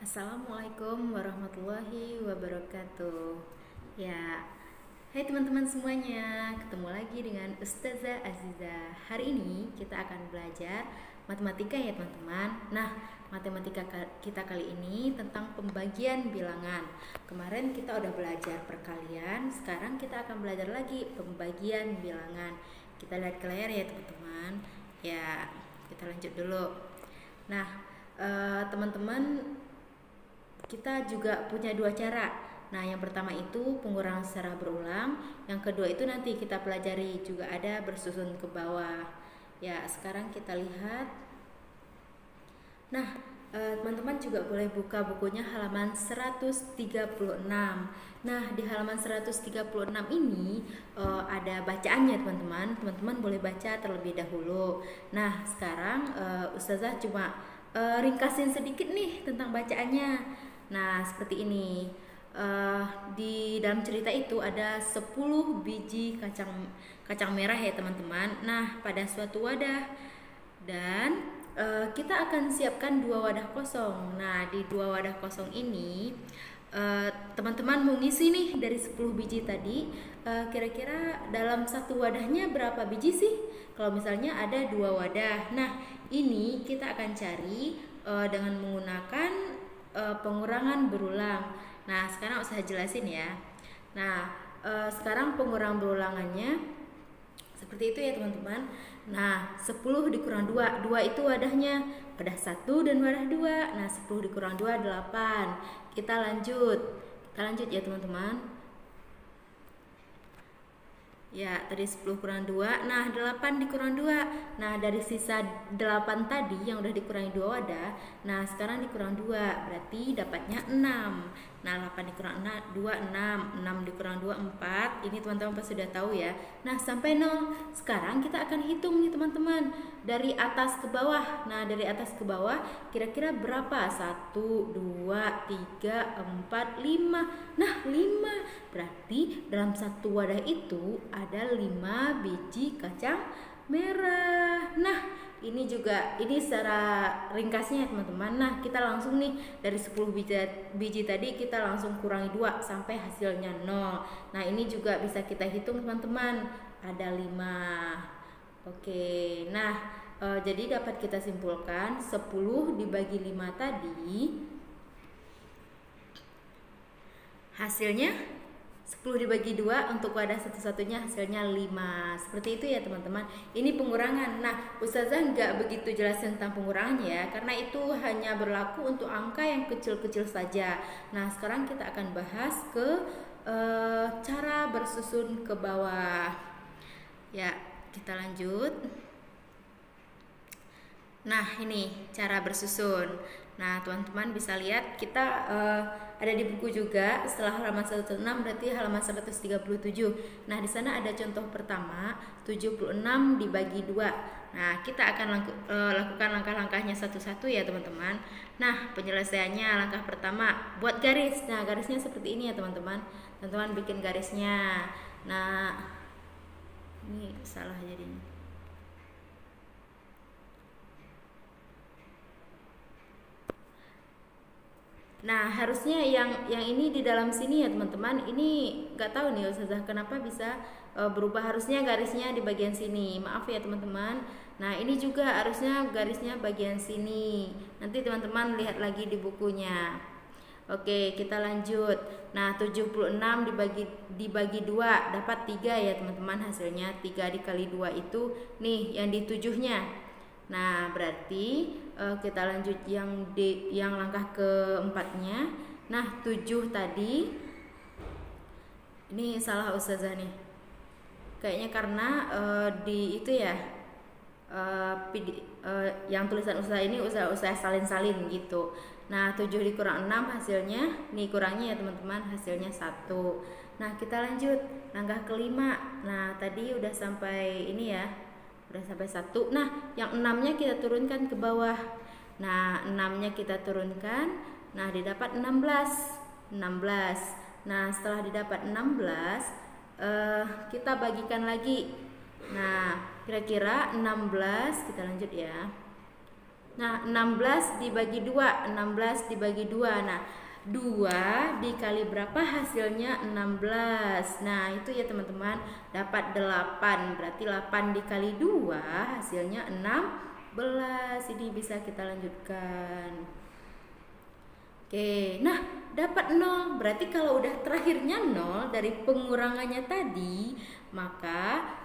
Assalamualaikum warahmatullahi wabarakatuh. Ya, hai teman-teman semuanya, ketemu lagi dengan Ustazah Aziza. Hari ini kita akan belajar matematika ya teman-teman. Nah, matematika kita kali ini tentang pembagian bilangan. Kemarin kita udah belajar perkalian, sekarang kita akan belajar lagi pembagian bilangan. Kita lihat ke layar ya teman-teman. Ya, kita lanjut dulu. Nah, teman-teman, kita juga punya dua cara. Nah, yang pertama itu pengurangan secara berulang, yang kedua itu nanti kita pelajari juga ada bersusun ke bawah. Ya, sekarang kita lihat. Nah, teman-teman juga boleh buka bukunya halaman 136. Nah, di halaman 136 ini ada bacaannya teman-teman. Teman-teman boleh baca terlebih dahulu. Nah, sekarang Ustazah cuma ringkasin sedikit nih tentang bacaannya. Nah, seperti ini. Di dalam cerita itu ada 10 biji kacang merah ya teman-teman. Nah, pada suatu wadah dan kita akan siapkan 2 wadah kosong. Nah, di 2 wadah kosong ini teman-teman mau ngisi nih dari 10 biji tadi, kira-kira dalam satu wadahnya berapa biji sih? Kalau misalnya ada 2 wadah. Nah, ini kita akan cari dengan menggunakan pengurangan berulang. Nah, sekarang saya jelasin ya. Nah, sekarang pengurangan berulangannya seperti itu ya teman-teman. Nah, 10 dikurang 2, 2 itu wadahnya, wadah 1 dan wadah 2. Nah, 10 dikurang 2, 8. Kita lanjut ya teman-teman. Ya, tadi 10 kurang 2. Nah, 8 dikurang 2. Nah, dari sisa 8 tadi yang udah dikurangi 2 wadah. Nah, sekarang dikurang 2. Berarti dapatnya 6. Nah, 8 dikurang 2, 6. 6 dikurang 2, 4. Ini teman-teman pasti sudah tahu ya. Nah, sampai 0. Sekarang kita akan hitung nih teman-teman. Dari atas ke bawah. Nah, dari atas ke bawah kira-kira berapa? 1, 2, 3, 4, 5. Nah, 5. Berarti dalam satu wadah itu ada 5 biji kacang merah. Nah, ini secara ringkasnya ya teman-teman. Nah, kita langsung nih dari 10 biji tadi kita langsung kurangi 2 sampai hasilnya 0. Nah, ini juga bisa kita hitung teman-teman. Ada 5. Oke. Nah, jadi dapat kita simpulkan 10 dibagi 5 tadi hasilnya 10 dibagi 2 untuk wadah satu-satunya hasilnya 5. Seperti itu ya teman-teman. Ini pengurangan. Nah, Ustazah nggak begitu jelasin tentang pengurangan ya, karena itu hanya berlaku untuk angka yang kecil-kecil saja. Nah, sekarang kita akan bahas ke cara bersusun ke bawah. Ya, kita lanjut. Nah, ini cara bersusun. Nah, teman-teman bisa lihat kita ada di buku juga. Setelah halaman 106 berarti halaman 137. Nah, di sana ada contoh pertama 76 dibagi 2. Nah, kita akan lakukan langkah-langkahnya satu-satu ya teman-teman. Nah, penyelesaiannya langkah pertama buat garis. Nah, garisnya seperti ini ya teman-teman. Teman-teman bikin garisnya. Nah, ini salah jadinya. Nah, harusnya yang ini di dalam sini ya teman-teman. Ini nggak tahu nih Ustazah kenapa bisa berubah. Harusnya garisnya di bagian sini. Maaf ya teman-teman. Nah, ini juga harusnya garisnya bagian sini. Nanti teman-teman lihat lagi di bukunya. Oke, kita lanjut. Nah, 76 dibagi 2 dapat 3 ya teman-teman hasilnya. 3 dikali 2 itu nih yang di 7-nya. Nah, berarti kita lanjut yang langkah keempatnya. Nah, 7 tadi. Ini salah Ustazah nih. Kayaknya karena di itu ya yang tulisan Ustazah ini Ustazah salin-salin gitu. Nah, 7 dikurang 6 hasilnya, nih kurangnya ya teman-teman, hasilnya 1. Nah, kita lanjut langkah kelima. Nah, tadi udah sampai ini ya, udah sampai 1. Nah, yang 6-nya kita turunkan ke bawah. Nah, 6-nya kita turunkan. Nah, didapat 16. Nah, setelah didapat 16, kita bagikan lagi. Nah, kira-kira 16, kita lanjut ya. Nah, 16 dibagi 2, 16 dibagi 2. Nah, 2 dikali berapa hasilnya? 16. Nah, itu ya teman-teman, dapat 8. Berarti 8 dikali 2 hasilnya 16. Ini bisa kita lanjutkan. Oke, nah dapat 0. Berarti kalau udah terakhirnya 0 dari pengurangannya tadi, maka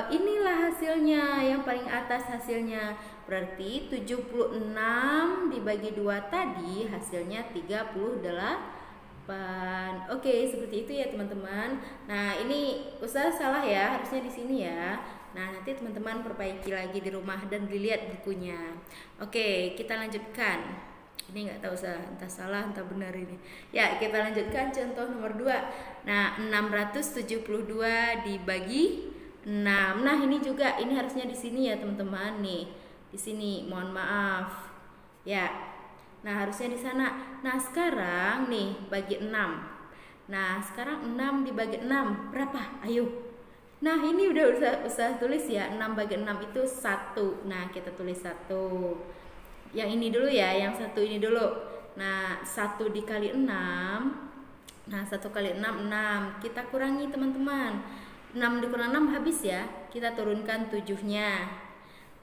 inilah hasilnya, yang paling atas hasilnya. Berarti 76 dibagi 2 tadi hasilnya 38. Oke, seperti itu ya teman-teman. Nah, ini Ustaz salah ya, harusnya di sini ya. Nah, nanti teman-teman perbaiki lagi di rumah dan dilihat bukunya. Oke, kita lanjutkan. Ini nggak tahu entah salah entah benar ini. Ya, kita lanjutkan contoh nomor 2. Nah, 672 dibagi 6. Nah, ini juga, ini harusnya di sini ya teman-teman nih. Di sini, mohon maaf. Ya. Nah, harusnya di sana. Nah, sekarang nih bagi 6. Nah, sekarang 6 dibagi 6 berapa? Ayo. Nah, ini udah usah tulis ya. 6 bagi 6 itu 1. Nah, kita tulis 1. Yang ini dulu ya, yang satu ini dulu. Nah, 1 dikali 6. Nah, 1 kali 6, 6. Kita kurangi teman-teman. 6 dikurang 6 habis ya. Kita turunkan 7-nya.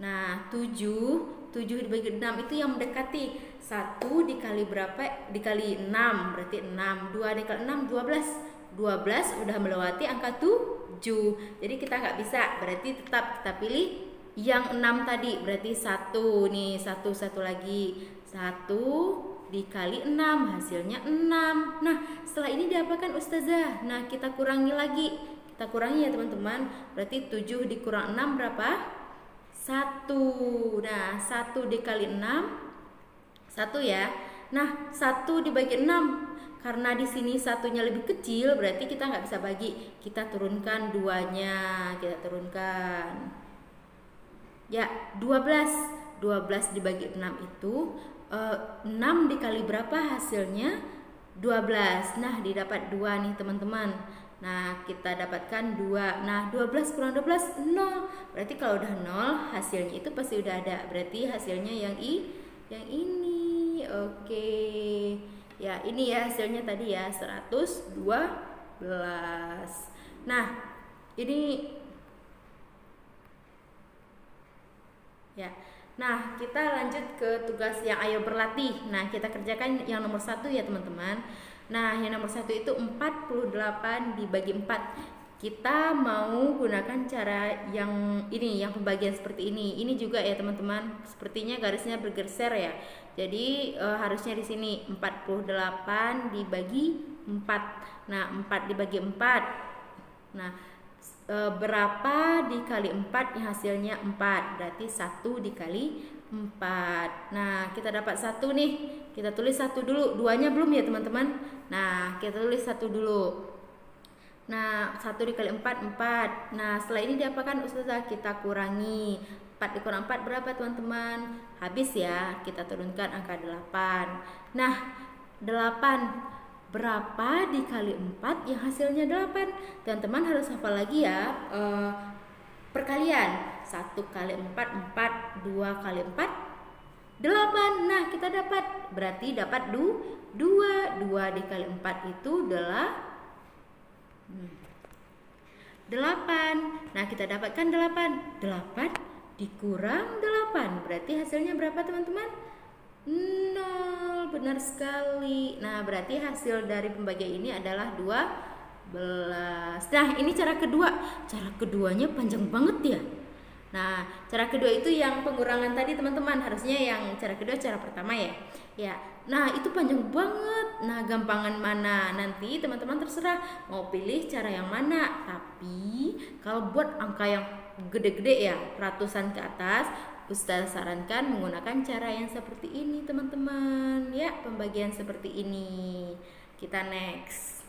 Nah, 7 dibagi 6 itu yang mendekati. 1 dikali berapa? Dikali 6, berarti 6. 2 dikali 6, 12. 12 udah melewati angka 7. Jadi kita nggak bisa, berarti tetap kita pilih yang 6 tadi. Berarti 1 nih, 1 lagi. 1 dikali 6 hasilnya 6. Nah, setelah ini diapakan Ustazah? Nah, kita kurangi lagi. Kita kurangi ya teman-teman. Berarti 7 dikurang 6 berapa? 1. Nah, 1 dikali 6 1 ya. Nah, 1 dibagi 6. Karena di sini satunya lebih kecil, berarti kita nggak bisa bagi. Kita turunkan 2-nya. Kita turunkan. Ya, 12. 12 dibagi 6 itu 6 dikali berapa hasilnya? 12. Nah, didapat 2 nih teman-teman. Nah, kita dapatkan 2. Nah, 12 kurang 12, 0. Berarti kalau udah 0, hasilnya itu pasti udah ada. Berarti hasilnya yang ini. Oke. Ya, ini ya hasilnya tadi ya, 112. Nah, ini ya. Nah, kita lanjut ke tugas yang ayo berlatih. Nah, kita kerjakan yang nomor 1 ya teman-teman. Nah, yang nomor 1 itu 48 dibagi 4. Kita mau gunakan cara yang ini, yang pembagian seperti ini. Ini juga ya teman-teman. Sepertinya garisnya bergeser ya. Jadi harusnya di sini 48 dibagi 4. Nah, 4 dibagi 4. Nah, berapa dikali 4 yang hasilnya 4. Berarti 1 dikali 4. Nah, kita dapat 1 nih. Kita tulis 1 dulu. 2-nya belum ya teman-teman. Nah, kita tulis 1 dulu. Nah, 1 dikali 4, 4. Nah, setelah ini diapakan Ustazah? Kita kurangi. 4 dikurang 4 berapa teman-teman? Habis ya. Kita turunkan angka 8. Nah, 8 berapa dikali 4 yang hasilnya 8? Teman-teman harus hafal lagi ya perkalian. 1 kali 4, 4. 2 kali 4, 8. Nah, kita dapat. Berarti dapat 2. 2 dikali 4 itu adalah 8. Nah, kita dapatkan 8. 8 dikurang 8. Berarti hasilnya berapa teman-teman? 0. Benar sekali. Nah, berarti hasil dari pembagian ini adalah 12. Nah, ini cara kedua. Cara keduanya panjang banget ya. Nah, cara kedua itu yang pengurangan tadi teman-teman. Harusnya yang cara kedua cara pertama ya. Ya. Nah, itu panjang banget. Nah, gampangan mana? Nanti teman-teman terserah mau pilih cara yang mana. Tapi kalau buat angka yang gede-gede ya, ratusan ke atas, Ustaz sarankan menggunakan cara yang seperti ini teman-teman. Ya, pembagian seperti ini. Kita next.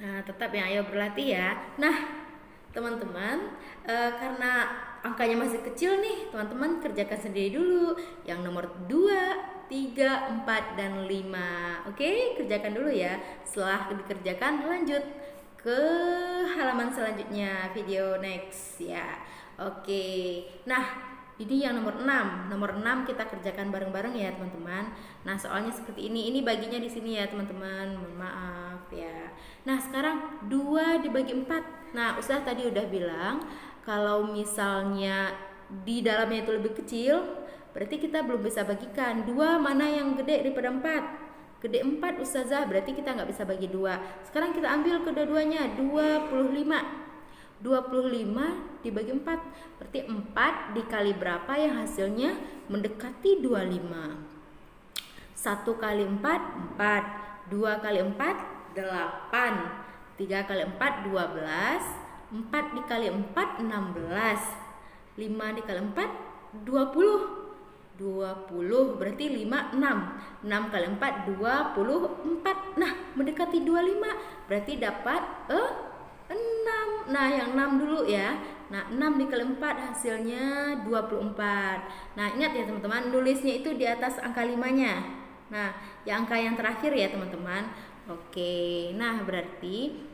Nah, tetap yang ayo berlatih ya. Nah, teman-teman, karena angkanya masih kecil nih, teman-teman kerjakan sendiri dulu. Yang nomor 2, 3, 4, dan 5. Oke, kerjakan dulu ya. Setelah dikerjakan, lanjut ke halaman selanjutnya, video next ya. Oke. Nah, ini yang nomor 6. Nomor 6 kita kerjakan bareng-bareng ya teman-teman. Nah soalnya seperti ini baginya di sini ya teman-teman, mohon maaf ya. Nah sekarang 2 dibagi 4. Nah Ustaz tadi udah bilang kalau misalnya di dalamnya itu lebih kecil, berarti kita belum bisa bagikan. 2 mana yang gede daripada 4? Gede 4 Ustazah, berarti kita nggak bisa bagi 2. Sekarang kita ambil kedua-duanya, 25 dibagi 4, berarti 4 dikali berapa yang hasilnya mendekati 25. 1 kali 4, 4. 2 kali 4, 8. 3 kali 4, 12. 4 dikali 4, 16. 5 dikali 4, 20. 20 berarti 5, 6. 6 kali 4, 24. Nah mendekati 25, berarti dapat 6. Nah yang 6 dulu ya. Nah 6 dikali 4 hasilnya 24. Nah ingat ya teman-teman, nulisnya itu di atas angka 5-nya. Nah yang angka yang terakhir ya teman-teman. Oke, nah berarti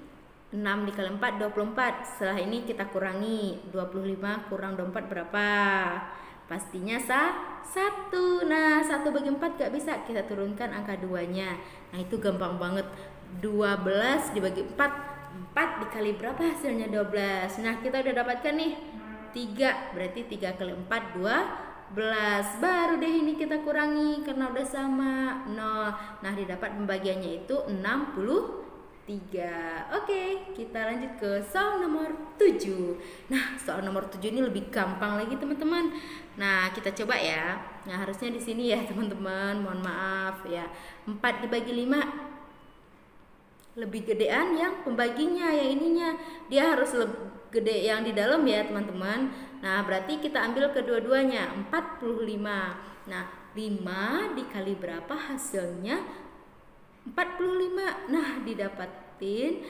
6 dikali 4, 24. Setelah ini kita kurangi, 25 kurang 24 berapa? Pastinya 1. Nah 1 bagi 4 gak bisa, kita turunkan angka 2-nya. Nah itu gampang banget. 12 dibagi 4, 4 dikali berapa hasilnya? 12. Nah kita udah dapatkan nih 3, berarti 3 kali 4, 12. Baru deh ini kita kurangi karena udah sama 0. Nah didapat pembagiannya itu 63. Oke, kita lanjut ke soal nomor 7. Nah soal nomor 7 ini lebih gampang lagi teman-teman. Nah kita coba ya. Nah harusnya di sini ya teman-teman, mohon maaf ya. 4 dibagi 5 lebih gedean yang pembaginya, yang ininya dia harus lebih gede yang di dalam ya teman-teman. Nah berarti kita ambil kedua-duanya, 45. Nah 5 dikali berapa hasilnya? 45. Nah didapatin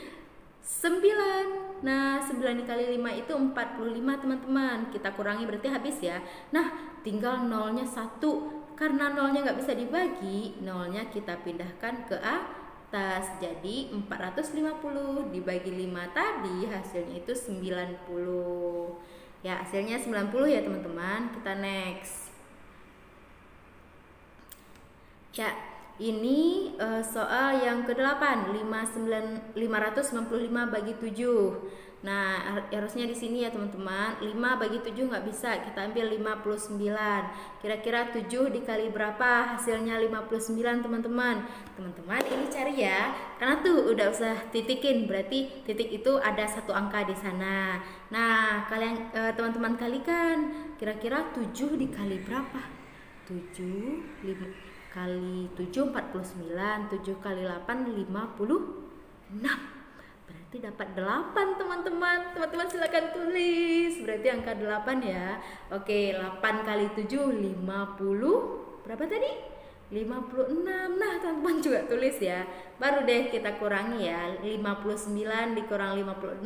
9. Nah 9 dikali 5 itu 45 teman-teman. Kita kurangi berarti habis ya. Nah tinggal nolnya 1. Karena nolnya nggak bisa dibagi, nolnya kita pindahkan ke atas. Jadi 450 dibagi 5 tadi hasilnya itu 90. Ya hasilnya 90 ya teman-teman. Kita next. Ya ini soal yang ke-8, 595 bagi 7. Nah harusnya di sini ya teman-teman, 5 bagi 7 nggak bisa, kita ambil 59. Kira-kira 7 dikali berapa hasilnya? 59 teman-teman. Teman-teman ini cari ya, karena tuh udah usah titikin, berarti titik itu ada 1 angka di sana. Nah kalian teman-teman kalikan, kira-kira 7 dikali berapa? 7 kali 7 49, 7 kali 8 56. Berarti dapat 8 teman-teman. Teman-teman silakan tulis. Berarti angka 8 ya. Oke, 8 kali 7 50. Berapa tadi? 56. Nah, teman-teman juga tulis ya. Baru deh kita kurangi ya. 59 dikurang 56.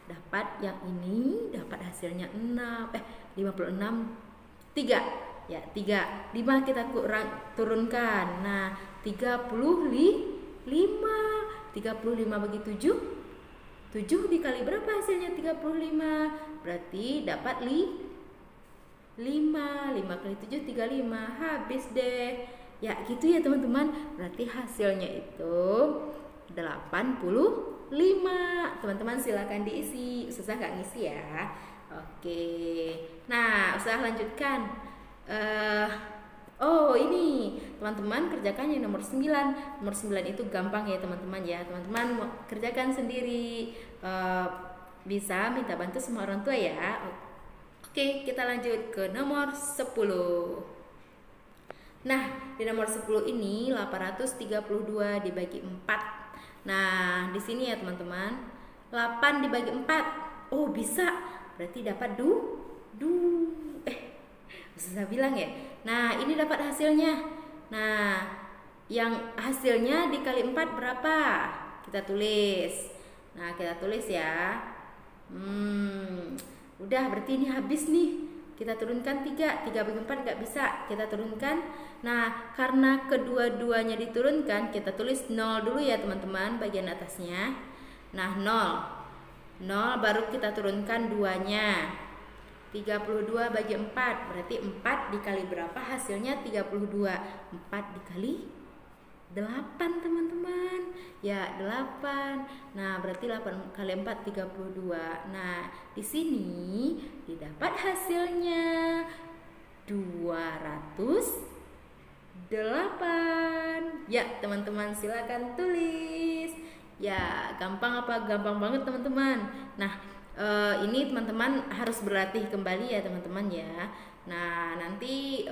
Dapat yang ini, dapat hasilnya 6. 56 3. Ya 3, 5 kita turunkan. Nah 35 bagi 7, 7 dikali berapa hasilnya? 35. Berarti dapat 5 kali 7 35. Habis deh. Ya gitu ya teman-teman. Berarti hasilnya itu 85. Teman-teman silakan diisi. Ustazah gak ngisi ya. Oke. Nah Ustazah lanjutkan. Ini teman-teman kerjakan yang nomor 9. Nomor 9 itu gampang ya teman-teman ya. Teman-teman mau kerjakan sendiri, bisa minta bantu sama orang tua ya. Oke, kita lanjut ke nomor 10. Nah di nomor 10 ini 832 dibagi 4. Nah di sini ya teman-teman, 8 dibagi 4. Oh bisa, berarti dapat Ustazah bilang ya. Nah ini dapat hasilnya. Nah yang hasilnya dikali 4 berapa? Kita tulis. Nah kita tulis ya. Udah berarti ini habis nih. Kita turunkan 3 bagi 4 gak bisa, kita turunkan. Nah karena kedua-duanya diturunkan, kita tulis 0 dulu ya teman-teman bagian atasnya. Nah 0 baru kita turunkan 2-nya. 32 bagi 4, berarti 4 dikali berapa hasilnya 32. 4 dikali 8 teman-teman. Ya, 8. Nah, berarti 8 kali 4 32. Nah, di sini didapat hasilnya 208. Ya, teman-teman silakan tulis. Ya, gampang apa? Gampang banget teman-teman. Nah, ini teman-teman harus berlatih kembali ya teman-teman ya. Nah, nanti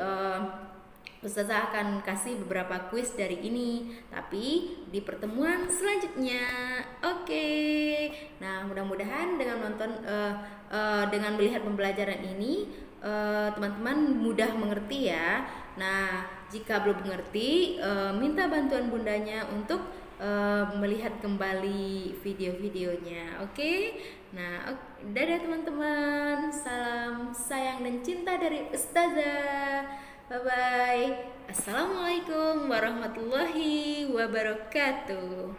Ustazah akan kasih beberapa kuis dari ini, tapi di pertemuan selanjutnya. Oke. Nah, mudah-mudahan dengan dengan melihat pembelajaran ini teman-teman mudah mengerti ya. Nah, jika belum mengerti, minta bantuan bundanya untuk melihat kembali video-videonya. Oke. Nah, dadah teman-teman. Salam sayang dan cinta dari Ustazah. Bye-bye. Assalamualaikum warahmatullahi wabarakatuh.